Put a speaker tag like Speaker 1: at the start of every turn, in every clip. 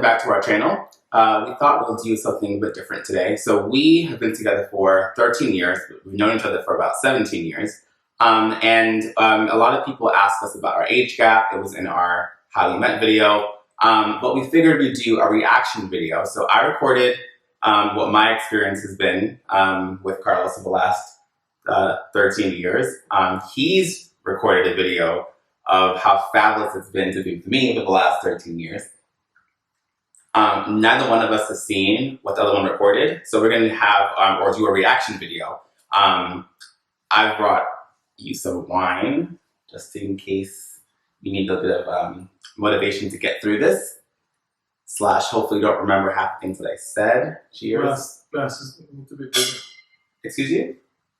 Speaker 1: back to our channel. We thought we'll do something a bit different today. So we have been together for 13 years. We've known each other for about 17 years. A lot of people asked us about our age gap. It was in our How We Met video. But we figured we'd do a reaction video. So I recorded what my experience has been with Carlos for the last 13 years. He's recorded a video of how fabulous it's been to be with me for the last 13 years. Neither one of us has seen what the other one recorded, so we're going to have, or do a reaction video. I've brought you some wine, just in case you need a bit of motivation to get through this. / hopefully you don't remember half the things that I said. Cheers.
Speaker 2: Glasses need to be bigger.
Speaker 1: Excuse you?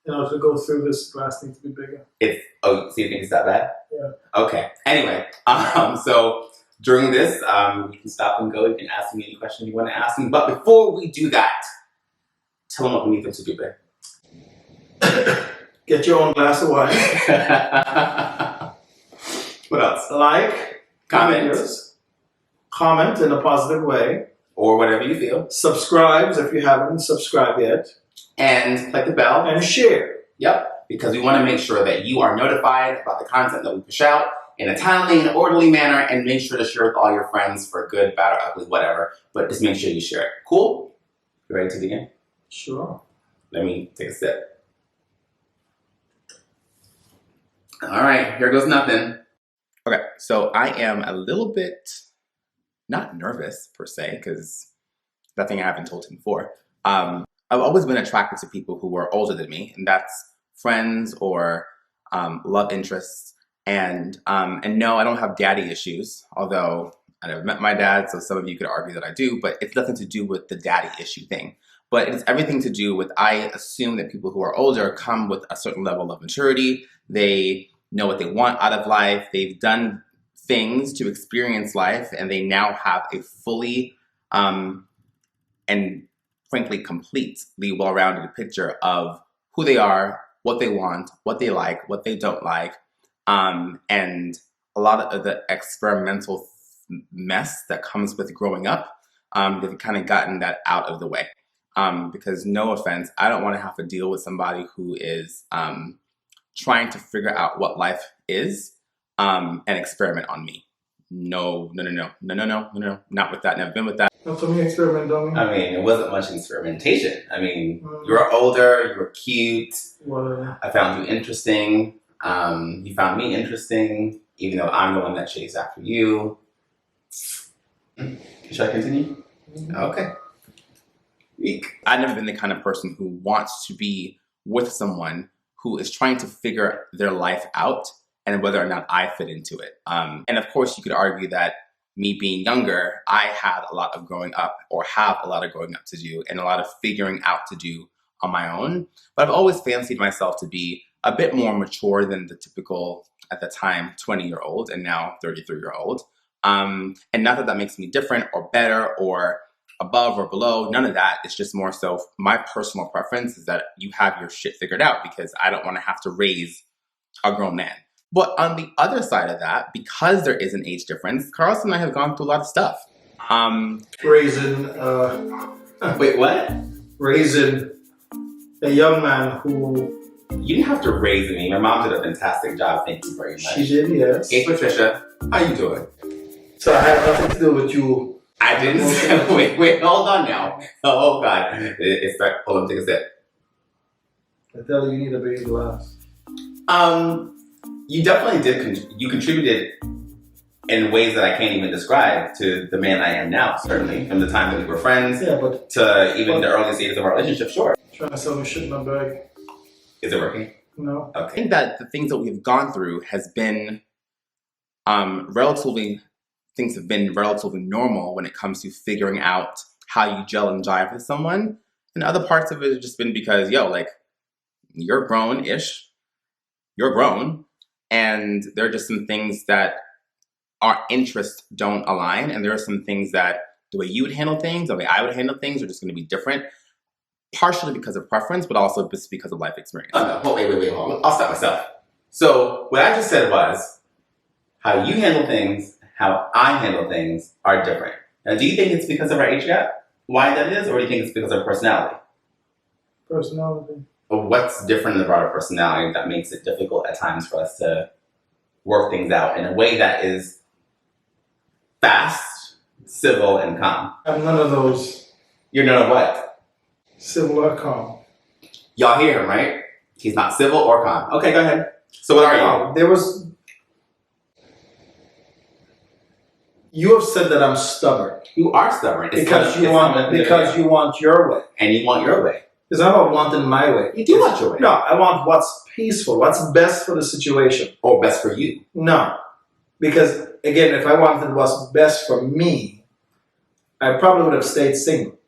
Speaker 2: In order to go through this, glass needs to be bigger.
Speaker 1: Oh, so you think it's that bad?
Speaker 2: Yeah.
Speaker 1: Okay. Anyway, so during this, we can stop and go. You can ask me any question you want to ask me. But before we do that, tell them what we need them to do, babe.
Speaker 2: Get your own glass of wine.
Speaker 1: What else?
Speaker 2: Like, comment in a positive way.
Speaker 1: Or whatever you feel.
Speaker 2: Subscribe if you haven't subscribed yet.
Speaker 1: And click the bell.
Speaker 2: And share.
Speaker 1: Yep, because we want to make sure that you are notified about the content that we push out in a timely and orderly manner, and make sure to share with all your friends for good, bad, or ugly, whatever. But just make sure you share it. Cool? You ready to begin?
Speaker 2: Sure.
Speaker 1: Let me take a sip. All right, here goes nothing. Okay, so I am a little bit, not nervous per se, because nothing I haven't told him before. I've always been attracted to people who were older than me, and that's friends or love interests. And no, I don't have daddy issues, although I never met my dad, so some of you could argue that I do, but it's nothing to do with the daddy issue thing. But it's everything to do with, I assume that people who are older come with a certain level of maturity. They know what they want out of life. They've done things to experience life, and they now have a fully and frankly completely well-rounded picture of who they are, what they want, what they like, what they don't like, and a lot of the experimental mess that comes with growing up. They've kind of gotten that out of the way. Because no offense, I don't want to have to deal with somebody who is trying to figure out what life is and experiment on me. No, not with that, never been with that.
Speaker 2: Not so many experiment on me.
Speaker 1: I mean, it wasn't much experimentation. I mean, you were older, you were cute.
Speaker 2: Whatever.
Speaker 1: I found you interesting. You found me interesting, even though I'm the one that chased after you. Should I continue? Okay. Weak. I've never been the kind of person who wants to be with someone who is trying to figure their life out and whether or not I fit into it. And of course, you could argue that me being younger, I had a lot of growing up, or have a lot of growing up to do, and a lot of figuring out to do on my own. But I've always fancied myself to be a bit more mature than the typical, at the time, 20-year-old, and now 33-year-old. And not that that makes me different or better or above or below, none of that. It's just more so my personal preference is that you have your shit figured out, because I don't want to have to raise a grown man. But on the other side of that, because there is an age difference, Carlos and I have gone through a lot of stuff.
Speaker 2: Raising,
Speaker 1: Wait, what?
Speaker 2: Raising a young man who...
Speaker 1: You didn't have to raise me. My mom did a fantastic job. Thank you very much.
Speaker 2: She did, yes.
Speaker 1: Hey, Patricia, how you doing?
Speaker 2: So I had nothing to do with you.
Speaker 1: I didn't say, wait, hold on now. Oh, God. It's like, hold on, take a sip.
Speaker 2: I tell you, you need a big glass.
Speaker 1: You definitely did, you contributed in ways that I can't even describe to the man I am now, certainly. From the time that we were friends to even the early stages of our relationship, sure.
Speaker 2: Trying to sell me shit in my bag.
Speaker 1: Is it working?
Speaker 2: No.
Speaker 1: Okay. I think that the things that we've gone through has been things have been relatively normal when it comes to figuring out how you gel and jive with someone. And other parts of it have just been because, yo, like, you're grown-ish. You're grown. And there are just some things that our interests don't align. And there are some things that the way you would handle things, the way I would handle things are just going to be different. Partially because of preference, but also just because of life experience. Oh, wait, hold on. I'll stop myself. So what I just said was how you handle things, how I handle things are different. Now, do you think it's because of our age gap? Why that is, or do you think it's because of our personality?
Speaker 2: Personality.
Speaker 1: Or what's different about our personality that makes it difficult at times for us to work things out in a way that is fast, civil, and calm?
Speaker 2: I'm none of those.
Speaker 1: You're none of what?
Speaker 2: Civil or calm.
Speaker 1: Y'all hear him, right? He's not civil or calm. Okay, go ahead. So what are you?
Speaker 2: Oh, there was. You have said that I'm stubborn
Speaker 1: You are stubborn. It's
Speaker 2: because
Speaker 1: kind of-
Speaker 2: you want you want your way.
Speaker 1: and you want your way.
Speaker 2: It's not about wanting my way.
Speaker 1: You do want your way.
Speaker 2: No, I want what's peaceful, what's best for the situation.
Speaker 1: Or best for you.
Speaker 2: No, because again, if I wanted what's best for me, I probably would have stayed single.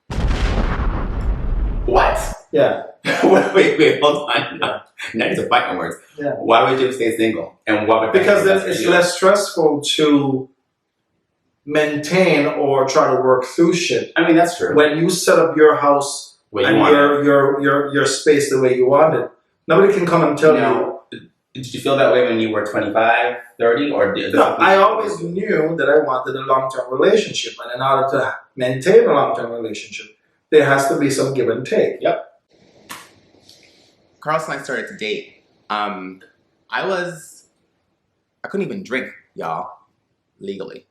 Speaker 1: What?
Speaker 2: Yeah,
Speaker 1: wait, hold on. Now you're fighting words.
Speaker 2: yeah.
Speaker 1: Why would you stay single? And why would
Speaker 2: Because
Speaker 1: that
Speaker 2: then
Speaker 1: be best
Speaker 2: it's
Speaker 1: for you?
Speaker 2: less stressful to maintain or try to work through shit.
Speaker 1: I mean, that's true.
Speaker 2: When you set up your house
Speaker 1: What you
Speaker 2: and
Speaker 1: want.
Speaker 2: your space the way you want it, nobody can come and tell you.
Speaker 1: Now, did you feel that way when you were 25, 30, or did
Speaker 2: No, I always knew that I wanted a long-term relationship, and in order to maintain a long-term relationship, there has to be some give and take.
Speaker 1: Yep. Carlos and I started to date. I couldn't even drink, y'all, legally.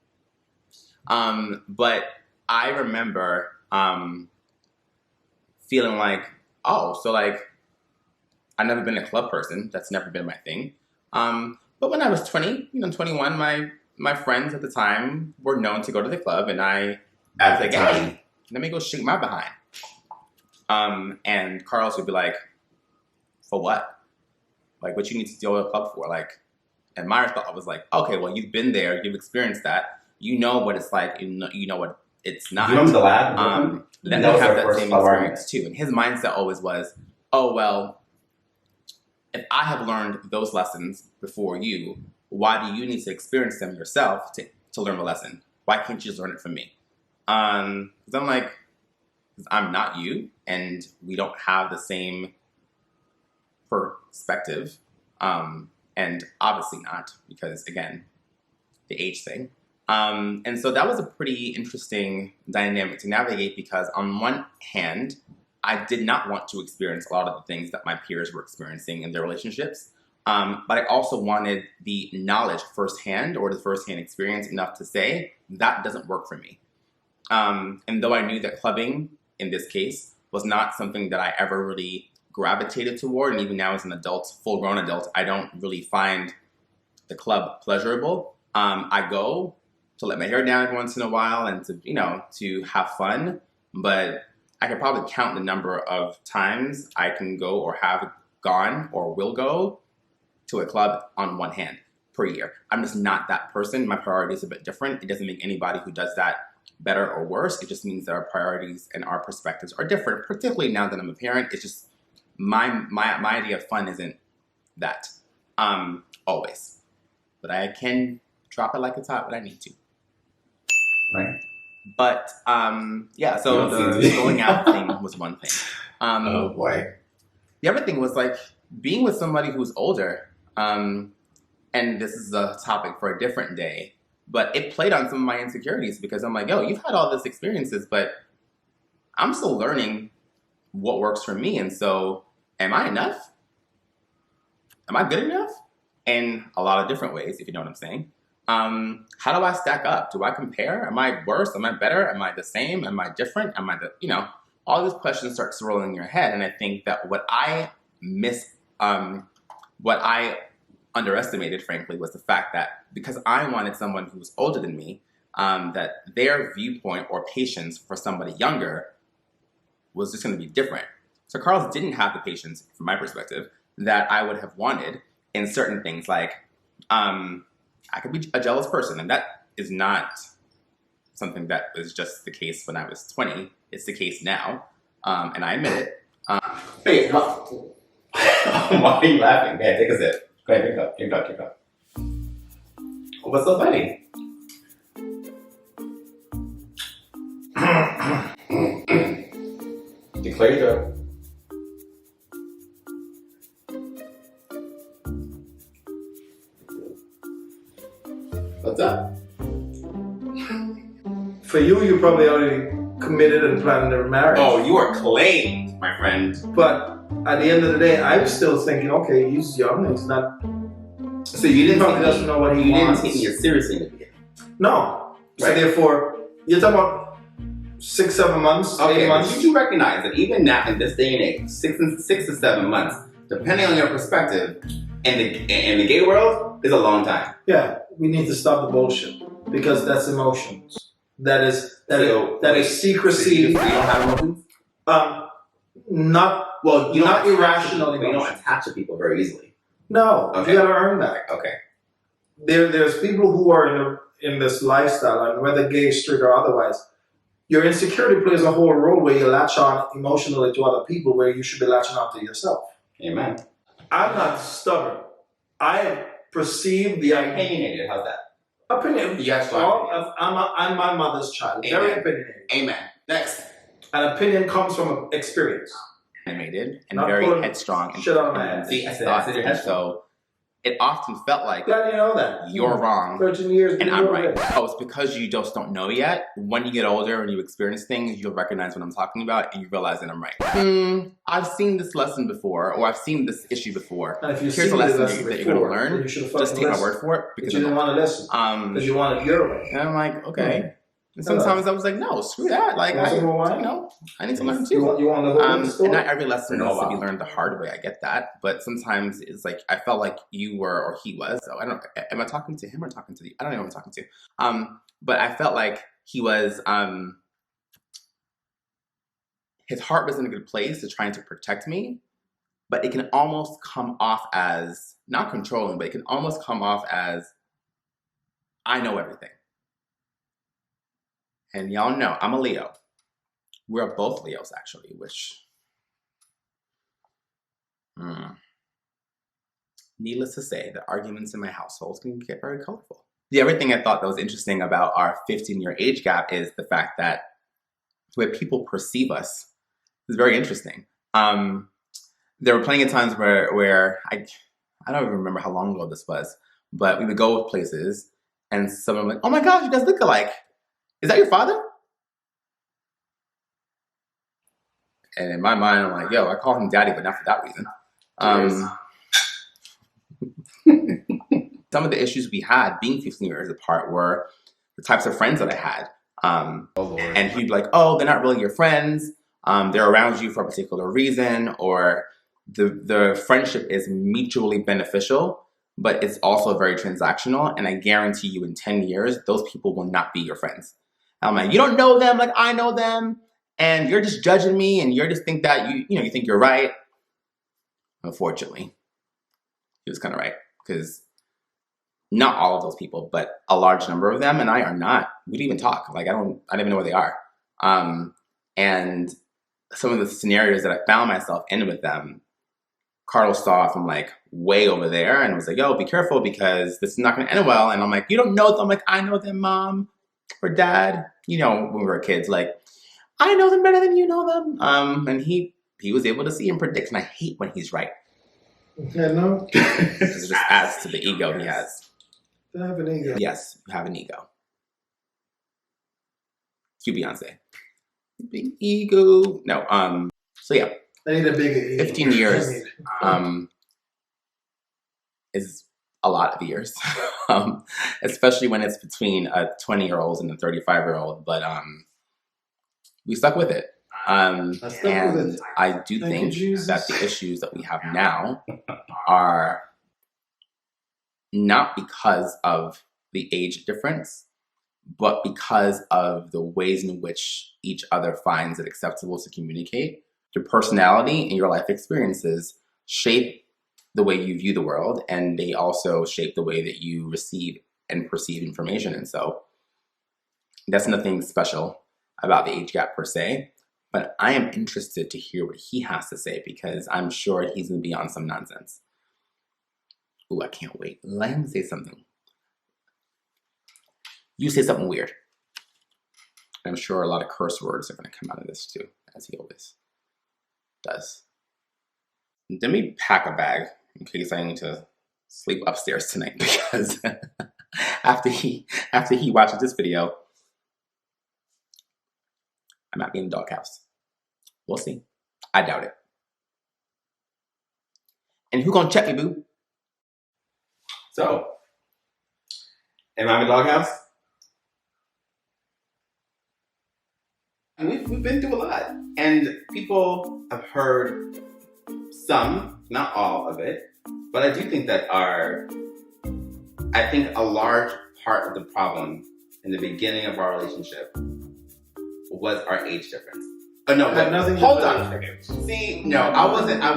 Speaker 1: But I remember feeling like, oh, so like, I've never been a club person. That's never been my thing. But when I was 20, 21, my friends at the time were known to go to the club, and I was like, hey, let me go shoot my behind. And Carlos would be like, for what? Like, what you need to go to a club for? Like, and my thought was like, okay, well, you've been there, you've experienced that, you know what it's like, you know what it's not.
Speaker 3: You remember the lab?
Speaker 1: Let me
Speaker 3: That was
Speaker 1: have
Speaker 3: our
Speaker 1: that
Speaker 3: first
Speaker 1: same
Speaker 3: club
Speaker 1: experience too. And his mindset always was, oh, well, if I have learned those lessons before you, why do you need to experience them yourself to learn the lesson? Why can't you just learn it from me? Because I'm like, I'm not you, and we don't have the same perspective. And obviously not, because again, the age thing. And so that was a pretty interesting dynamic to navigate, because on one hand, I did not want to experience a lot of the things that my peers were experiencing in their relationships. But I also wanted the knowledge firsthand, or the firsthand experience, enough to say, that doesn't work for me. And though I knew that clubbing, in this case, was not something that I ever really gravitated toward, and even now as an adult, full-grown adult, I don't really find the club pleasurable. I go to let my hair down every once in a while and to have fun, but I could probably count the number of times I can go or have gone or will go to a club on one hand per year. I'm just not that person. My priorities are a bit different. It doesn't make anybody who does that better or worse. It just means that our priorities and our perspectives are different, particularly now that I'm a parent. It's just my idea of fun isn't that always. But I can drop it like it's hot when I need to.
Speaker 3: Right.
Speaker 1: But yeah, so the going out thing was one thing.
Speaker 3: Oh boy.
Speaker 1: The other thing was like being with somebody who's older. And this is a topic for a different day, but it played on some of my insecurities, because I'm like, yo, you've had all these experiences, but I'm still learning what works for me. And so am I enough? Am I good enough? In a lot of different ways, if you know what I'm saying. How do I stack up? Do I compare? Am I worse? Am I better? Am I the same? Am I different? Am I all these questions start swirling in your head. And I think that what I underestimated, frankly, was the fact that because I wanted someone who was older than me, that their viewpoint or patience for somebody younger was just going to be different. So Carlos didn't have the patience, from my perspective, that I would have wanted in certain things. Like, I could be a jealous person, and that is not something that was just the case when I was 20. It's the case now, and I admit it.
Speaker 3: Wait, why are you laughing? Okay, take a sip. Go ahead, drink up. What's so funny? Declare your joke. What's up?
Speaker 2: For you probably already committed and planned their marriage.
Speaker 3: Oh, you are claimed, my friend.
Speaker 2: But at the end of the day, I'm still thinking, okay, he's young. He's not.
Speaker 3: So you didn't
Speaker 2: Probably doesn't know what he wants.
Speaker 3: didn't take me seriously in the beginning.
Speaker 2: No. So
Speaker 3: Right.
Speaker 2: therefore, you're talking about 6, 7 months, 8
Speaker 3: Okay, but
Speaker 2: months.
Speaker 3: you do recognize that even now in this day and age, 6 to 7 months, depending on your perspective, in the gay world, is a long time.
Speaker 2: Yeah, we need to stop the bullshit because that's emotions. That is
Speaker 3: So,
Speaker 2: secrecy.
Speaker 3: You don't have emotions?
Speaker 2: Not
Speaker 3: Well, you don't
Speaker 2: Not
Speaker 3: attach
Speaker 2: irrational
Speaker 3: to people. You don't
Speaker 2: emotions.
Speaker 3: attach to people very easily.
Speaker 2: no.
Speaker 3: Okay.
Speaker 2: You gotta earn that.
Speaker 3: Okay.
Speaker 2: There's people who are in this lifestyle, and whether gay, straight, or otherwise, your insecurity plays a whole role where you latch on emotionally to other people, where you should be latching on to yourself.
Speaker 3: Amen.
Speaker 2: I'm not stubborn. I perceive the
Speaker 3: Opinionated. How's that?
Speaker 2: opinion.
Speaker 3: You have strong opinions.
Speaker 2: I'm my mother's child. Very
Speaker 3: Amen.
Speaker 2: opinionated.
Speaker 3: Amen. Next.
Speaker 2: An opinion comes from experience.
Speaker 1: Animated and
Speaker 2: Not
Speaker 1: very
Speaker 2: pulling
Speaker 1: headstrong and
Speaker 2: shit out of my ass.
Speaker 3: See, I said
Speaker 1: thoughts,
Speaker 3: you're
Speaker 1: and
Speaker 3: headstrong.
Speaker 1: so it often felt like
Speaker 2: Glad you know that.
Speaker 1: you're wrong
Speaker 2: 13 years.
Speaker 1: and
Speaker 2: you
Speaker 1: I'm
Speaker 2: know
Speaker 1: right.
Speaker 2: that.
Speaker 1: Oh, it's because you just don't know yet. When you get older and you experience things, you'll recognize what I'm talking about and you realize that I'm right. I've seen this lesson before, or I've seen this issue before.
Speaker 2: And if you
Speaker 1: Here's
Speaker 2: see
Speaker 1: a lesson
Speaker 2: the
Speaker 1: that you're
Speaker 2: before,
Speaker 1: going to learn.
Speaker 2: then you should have
Speaker 1: Just
Speaker 2: fucking
Speaker 1: take my
Speaker 2: listened.
Speaker 1: word for it
Speaker 2: But
Speaker 1: because
Speaker 2: you didn't want to listen because you wanted your way.
Speaker 1: and I'm like, okay. And sometimes I was like, no, screw that. Like,
Speaker 2: Want some more wine?
Speaker 1: I need to learn
Speaker 2: You
Speaker 1: too.
Speaker 2: want the whole
Speaker 1: And
Speaker 2: story?
Speaker 1: not every lesson
Speaker 3: No,
Speaker 1: needs to be
Speaker 3: wow.
Speaker 1: learned the hard way. I get that, but sometimes it's like I felt like you were, or he was. So I don't. Am I talking to him or talking to the? I don't know who I'm talking to. But I felt like he was. His heart was in a good place to trying to protect me, but it can almost come off as not controlling, but it can almost come off as I know everything. And y'all know I'm a Leo. We're both Leos, actually, which, needless to say, the arguments in my household can get very colorful. The other thing I thought that was interesting about our 15-year age gap is the fact that the way people perceive us is very interesting. There were plenty of times where I don't even remember how long ago this was, but we would go places and someone would be like, oh my gosh, you guys look alike. Is that your father? And in my mind, I'm like, yo, I call him daddy, but not for that reason. Some of the issues we had being 15 years apart were the types of friends that I had.
Speaker 3: Oh, Lord.
Speaker 1: And he'd be like, oh, they're not really your friends. They're around you for a particular reason, or the friendship is mutually beneficial, but it's also very transactional. And I guarantee you in 10 years, those people will not be your friends. And I'm like, you don't know them like I know them. And you're just judging me, and you just think that you think you're right. Unfortunately, he was kind of right, because not all of those people, but a large number of them and I are not. We don't even talk. Like I don't even know where they are. And some of the scenarios that I found myself in with them, Carlos saw from like way over there and was like, yo, be careful because this is not going to end well. And I'm like, you don't know them. I'm like, I know them, mom or dad. You know, when we were kids, like, I know them better than you know them. And he was able to see and predict. And I hate when he's right.
Speaker 2: Yeah, no.
Speaker 1: Because it just adds to the ego he has.
Speaker 2: I have an ego.
Speaker 1: Yes, you have an ego. Cue Beyonce. Big ego. No, so yeah,
Speaker 2: I need a bigger ego.
Speaker 1: 15 years is a lot of years. Especially when it's between a 20-year-old and a 35-year-old, but we stuck with it. And
Speaker 2: with it.
Speaker 1: I do
Speaker 2: Thank
Speaker 1: think
Speaker 2: you, Jesus.
Speaker 1: that the issues that we have now are not because of the age difference, but because of the ways in which each other finds it acceptable to communicate. Your personality and your life experiences shape the way you view the world, and they also shape the way that you receive and perceive information. And so that's nothing special about the age gap per se, but I am interested to hear what he has to say because I'm sure he's going to be on some nonsense. Ooh, I can't wait. Let him say something. You say something weird. I'm sure a lot of curse words are going to come out of this too, as he always does. Let me pack a bag in case I need to sleep upstairs tonight because after he watches this video, I might be in the doghouse. We'll see. I doubt it. And who gonna check me, boo?
Speaker 3: So, am I in the doghouse? And we've been through a lot. And people have heard some, not all of it, but I do think that I think a large part of the problem in the beginning of our relationship was our age difference. Oh no,
Speaker 2: It had nothing to
Speaker 3: hold
Speaker 2: do
Speaker 3: on.
Speaker 2: with
Speaker 3: See, no, I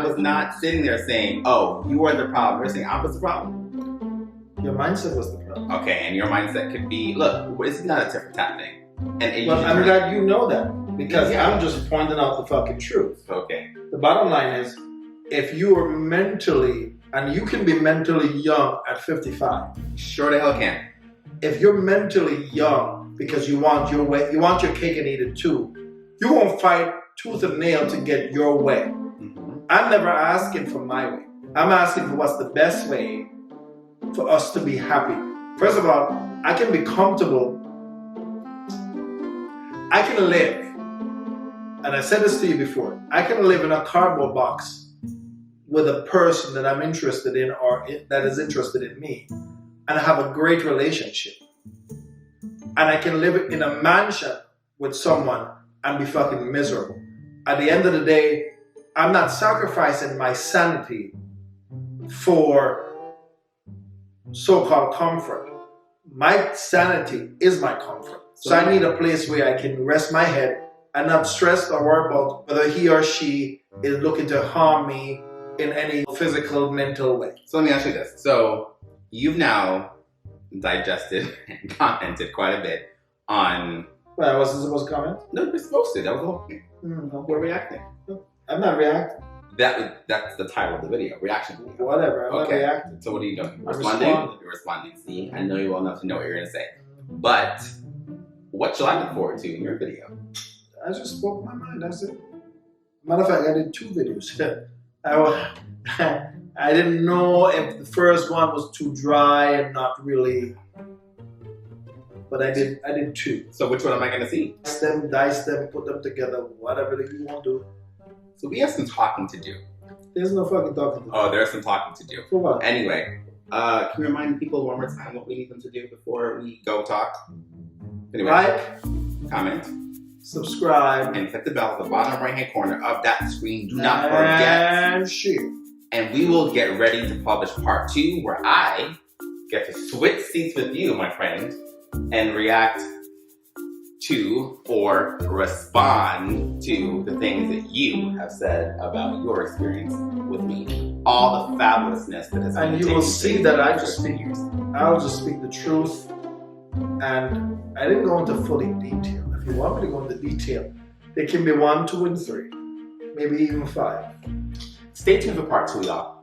Speaker 3: was not sitting there saying, oh, you are the problem. You're saying I was the problem.
Speaker 2: Your mindset was the problem.
Speaker 3: Okay, and your mindset could be, look, it's not a tit for tat thing. And
Speaker 2: Well, I'm glad you know that because
Speaker 3: Yeah.
Speaker 2: I'm just pointing out the fucking truth.
Speaker 3: Okay.
Speaker 2: The bottom line is, if you are mentally, and you can be mentally young at 55,
Speaker 3: Sure the hell can.
Speaker 2: if you're mentally young because you want your way, you want your cake and eat it too, you won't fight tooth and nail to get your way.
Speaker 3: Mm-hmm.
Speaker 2: I'm never asking for my way. I'm asking for what's the best way for us to be happy. First of all, I can be comfortable. I can live, and I said this to you before, I can live in a cardboard box with a person that I'm interested in or that is interested in me and have a great relationship. And I can live in a mansion with someone and be fucking miserable. At the end of the day, I'm not sacrificing my sanity for so-called comfort. My sanity is my comfort. So I need a place where I can rest my head and not stress or worry about whether he or she is looking to harm me in any physical, mental way.
Speaker 3: So let me ask you this. So you've now digested and commented quite a bit on...
Speaker 2: Well, I wasn't supposed to comment?
Speaker 3: No, you're supposed to. That was the whole thing.
Speaker 2: No.
Speaker 3: We're reacting.
Speaker 2: I'm not reacting.
Speaker 3: That's the title of the video. Reaction video.
Speaker 2: Whatever, I'm not
Speaker 3: Okay.
Speaker 2: reacting.
Speaker 3: So what are you doing?
Speaker 2: I'm
Speaker 3: Responding?
Speaker 2: responding.
Speaker 3: You're responding. See, I know you well enough to know what you're going to say. But what shall I look forward to in your video?
Speaker 2: I just spoke my mind, that's it. Matter of fact, I did 2 videos. I didn't know if the first one was too dry and not really, but I did 2.
Speaker 3: So which one am I going to see?
Speaker 2: Dice them, put them together, whatever that you want to do.
Speaker 3: So we have some talking to do.
Speaker 2: There's no fucking talking to do.
Speaker 3: Oh, there's some talking to do.
Speaker 2: For what?
Speaker 3: Anyway, can you remind people one more time what we need them to do before we go talk? Anyway,
Speaker 2: Like,
Speaker 3: comment,
Speaker 2: subscribe,
Speaker 3: and click the bell at the bottom right-hand corner of that screen. Do not forget.
Speaker 2: and share.
Speaker 3: And we will get ready to publish part 2, where I get to switch seats with you, my friend, and react to or respond to the things that you have said about your experience with me. All the fabulousness that has been
Speaker 2: And you will
Speaker 3: taking
Speaker 2: see
Speaker 3: place
Speaker 2: that
Speaker 3: in
Speaker 2: I
Speaker 3: the
Speaker 2: just
Speaker 3: first
Speaker 2: speak.
Speaker 3: years.
Speaker 2: I'll just speak the truth, and I didn't go into fully detail. If you want me to go into detail, it can be 1, 2, and 3, maybe even 5.
Speaker 3: Stay tuned for part 2, y'all.